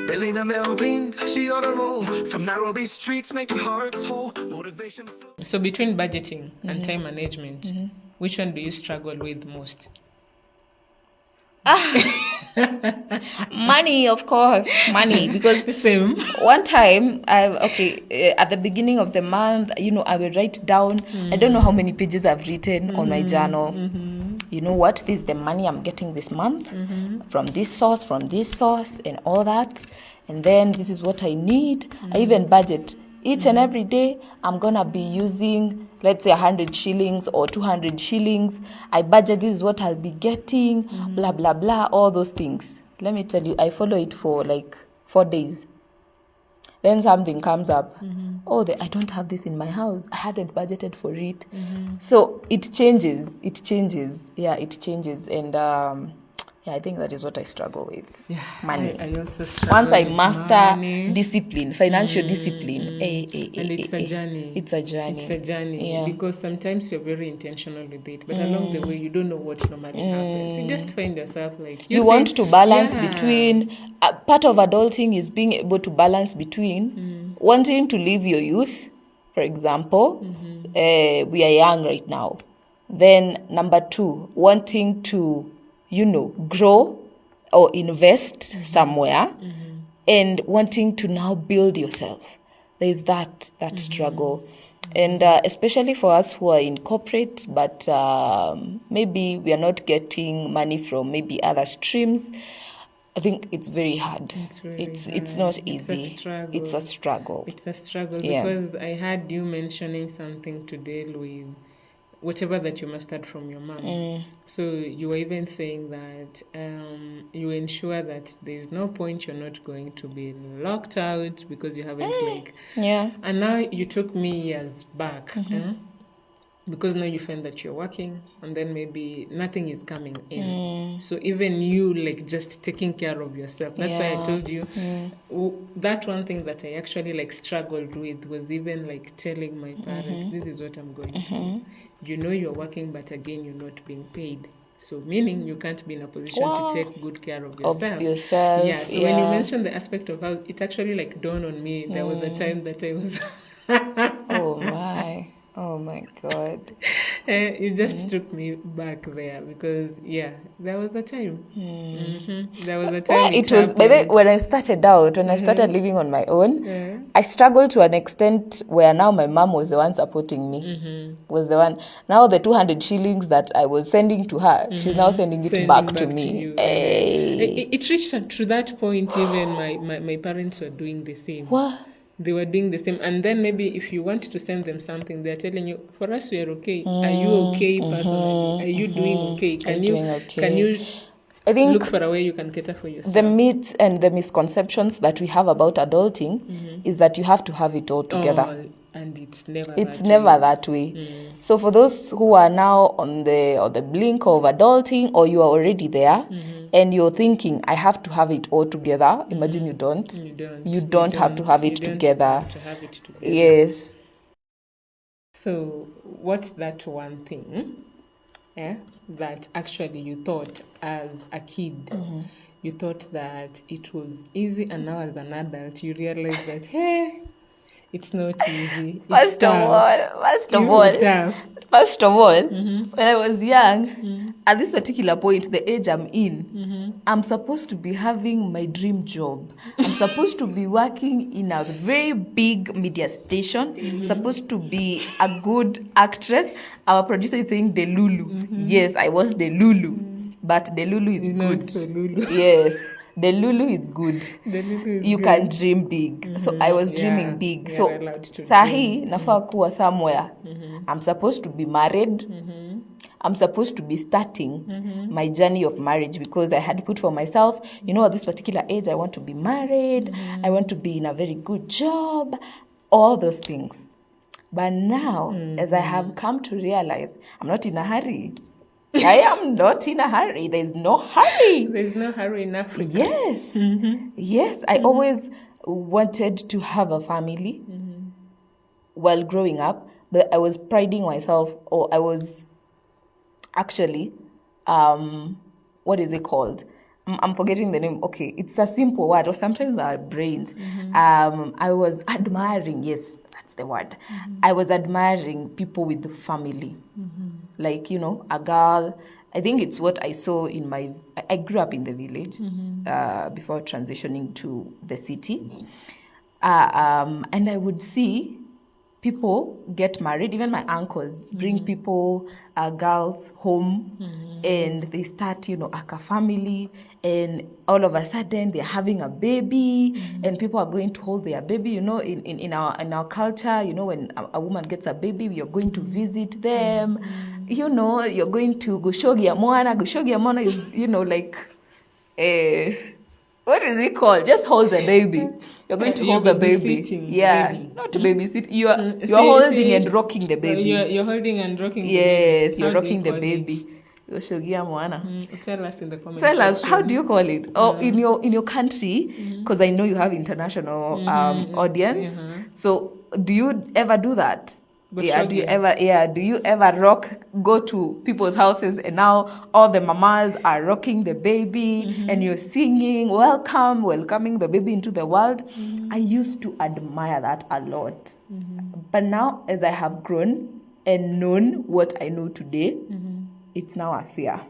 Billy the Melvin, she on a roll. From Nairobi streets, making hearts whole. Motivation. So between budgeting and time management, which one do you struggle with most? Money, of course, money. Because Same. one time, at the beginning of the month, I will write down. I don't know how many pages I've written on my journal. You know what? This is the money I'm getting this month from this source, and all that. And then this is what I need. I even budget. Each and every day, I'm going to be using, let's say, 100 shillings or 200 shillings. I budget, this is what I'll be getting, blah, blah, blah, all those things. Let me tell you, I follow it for like 4 days. Then something comes up. I don't have this in my house. I hadn't budgeted for it. So it changes. Yeah, it changes. And I think that is what I struggle with. Yeah, money. I also struggle Once I with master money. discipline, financial discipline, And it's a journey. It's a journey. It's a journey. Yeah. Because sometimes you're very intentional with it, but along the way, you don't know what normally happens. You just find yourself like... You want to balance between... part of adulting is being able to balance between wanting to live your youth, for example. We are young right now. Then number 2, wanting to, grow or invest somewhere and wanting to now build yourself. There is that struggle. And especially for us who are in corporate, but maybe we are not getting money from maybe other streams, I think it's very hard. It's not easy. It's a struggle. Because I heard you mentioning something to deal with whatever that you mastered from your mom. So you were even saying that you ensure that there's no point you're not going to be locked out because you haven't And now you took me years back. Because now you find that you're working and then maybe nothing is coming in. So even you just taking care of yourself. That's why I told you that one thing that I actually struggled with was even telling my parents, this is what I'm going to do. You're working, but again, you're not being paid. So meaning you can't be in a position to take good care of yourself. Yeah. So when you mentioned the aspect of how it actually dawned on me, there was a time that I was... Oh my God. You just took me back there because, there was a time. There was a time. It was, when I started out, when I started living on my own, I struggled to an extent where now my mom was the one supporting me. Was the one. Now the 200 shillings that I was sending to her, she's now sending it back to me. It reached to that point, even my parents were doing the same. What? They were doing the same. And then maybe if you want to send them something, they're telling you, for us, we are okay. Are you okay personally? Are you doing okay? Can you I think look for a way you can cater for yourself? The myths and the misconceptions that we have about adulting is that you have to have it all together. And it's never that way. So for those who are now on the blink of adulting, or you are already there, and you're thinking, I have to have it all together, imagine you don't. You don't have to have it together. Yes. So what's that one thing that actually you thought as a kid, you thought that it was easy, and now as an adult you realize that, hey, it's not easy. First of all, when I was young, at this particular point, the age I'm in, I'm supposed to be having my dream job. I'm supposed to be working in a very big media station. Supposed to be a good actress. Our producer is saying the Lulu. Yes, I was the Lulu, but the Lulu is good. Not so Lulu. Yes. The Lulu is good. You can dream big. So I was dreaming big. So sahi nafaa kuwa somewhere. I'm supposed to be married. I'm supposed to be starting my journey of marriage, because I had put for myself, at this particular age, I want to be married. I want to be in a very good job. All those things. But now, as I have come to realize, I'm not in a hurry. I am not in a hurry. There's no hurry. There's no hurry in Africa. Yes. Yes. I always wanted to have a family while growing up, but I was priding myself, or I was actually, what is it called? I'm forgetting the name. Okay, it's a simple word, or sometimes our brains. I was admiring, yes, that's the word. I was admiring people with the family. Like, a girl. I think it's what I saw in I grew up in the village before transitioning to the city. And I would see people get married, even my uncles bring people, girls home, and they start, a family, and all of a sudden they're having a baby, and people are going to hold their baby. In our culture, when a woman gets a baby, you're going to visit them. You're going to gushogia mwana is, like, what is it called? Just hold the baby. You're going to hold the baby. Yeah, baby. not to babysit. You're holding and rocking the baby. You're holding and rocking the baby. Yes, you're How do you rocking the call baby. Gushogia mwana. Tell us in the comments. Tell us, section. how do you call it? Or in your country, because I know you have international audience. So do you ever do that? Do you ever go to people's houses, and now all the mamas are rocking the baby and you're singing welcoming the baby into the world? I used to admire that a lot. But now, as I have grown and known what I know today, it's now a fear.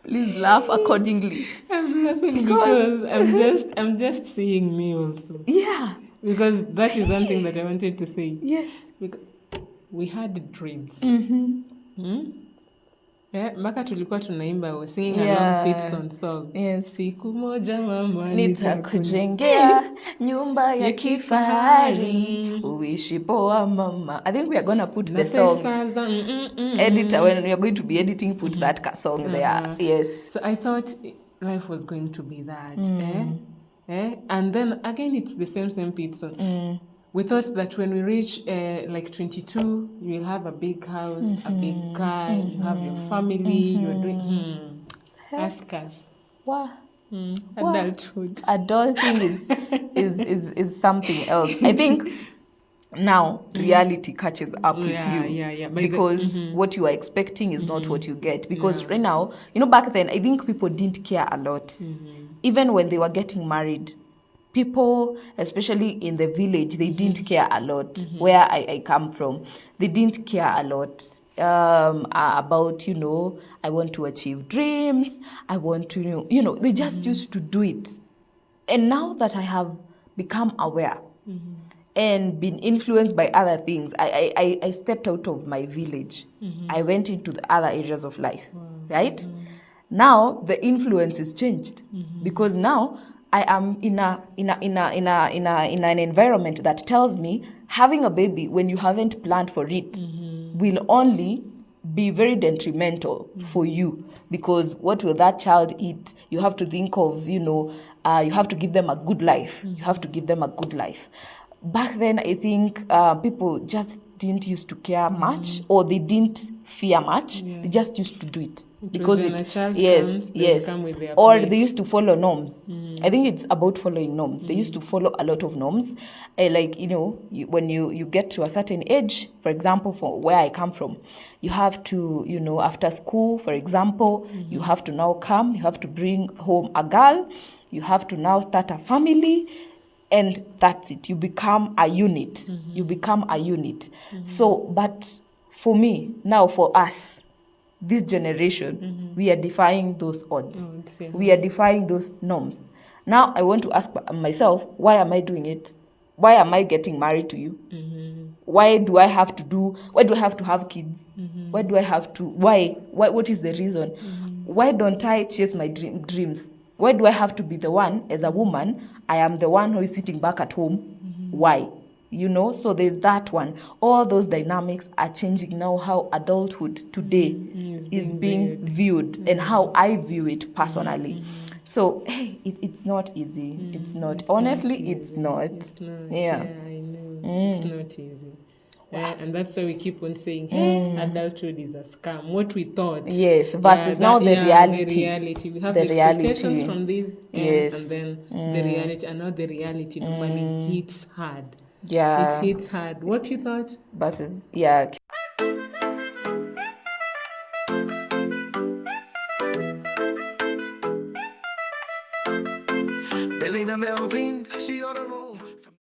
Please laugh accordingly. I'm laughing because I'm just seeing me also. Yeah. Because that is one thing that I wanted to say. Yes. Because we had dreams. Mpaka tulikuwa tunaimba, was singing along Pitson song. Yes. Siku moja mama nitakujengea nyumba ya kifahari uishi poa mama. I think we are gonna put the song. Editor, when we are going to be editing, put that song there. Yes. So I thought life was going to be that. And then again, it's the same Pitson. We thought that when we reach like 22, you will have a big house, a big car, you have your family, you're doing... Ask us. Wow. Adulthood. Adulting is something else. I think now reality catches up with you. Yeah. Because what you are expecting is not what you get. Because right now, back then, I think people didn't care a lot. Even when they were getting married, people, especially in the village, they didn't care a lot. Where I come from, they didn't care a lot about, I want to achieve dreams. I want to, they just used to do it. And now that I have become aware and been influenced by other things, I stepped out of my village. I went into the other areas of life, right? Now the influence is changed because now I am in an environment that tells me having a baby when you haven't planned for it will only be very detrimental for you, because what will that child eat? You have to think of, you have to give them a good life. You have to give them a good life. Back then, I think people just didn't used to care much, or they didn't fear much. They just used to do it because when a child yes, comes, come with their or plate. they used to follow norms. I think it's about following norms. They used to follow a lot of norms, like when you get to a certain age. For example, for where I come from, you have to after school, for example, you have to now come. You have to bring home a girl. You have to now start a family. And that's it. You become a unit. You become a unit. So, but for me, now for us, this generation, we are defying those odds. We are defying those norms. Now, I want to ask myself, why am I doing it? Why am I getting married to you? Why do I have to have kids? Why do I have to, why? What is the reason? Why don't I chase my dreams? Why do I have to be the one, as a woman, I am the one who is sitting back at home? Why? So there's that one. All those dynamics are changing now, how adulthood today is being viewed and how I view it personally. So, hey, it's not easy. It's not. Honestly, it's not. Yeah. I know. It's not easy. And that's why we keep on saying, hey, adulthood is a scam. What we thought. Yes, versus now the reality. The reality. We have the the expectations from this, and then the reality. And now the reality normally hits hard. Yeah. It hits hard. What you thought? Versus, yeah. Billy the Melvin, she on a roll.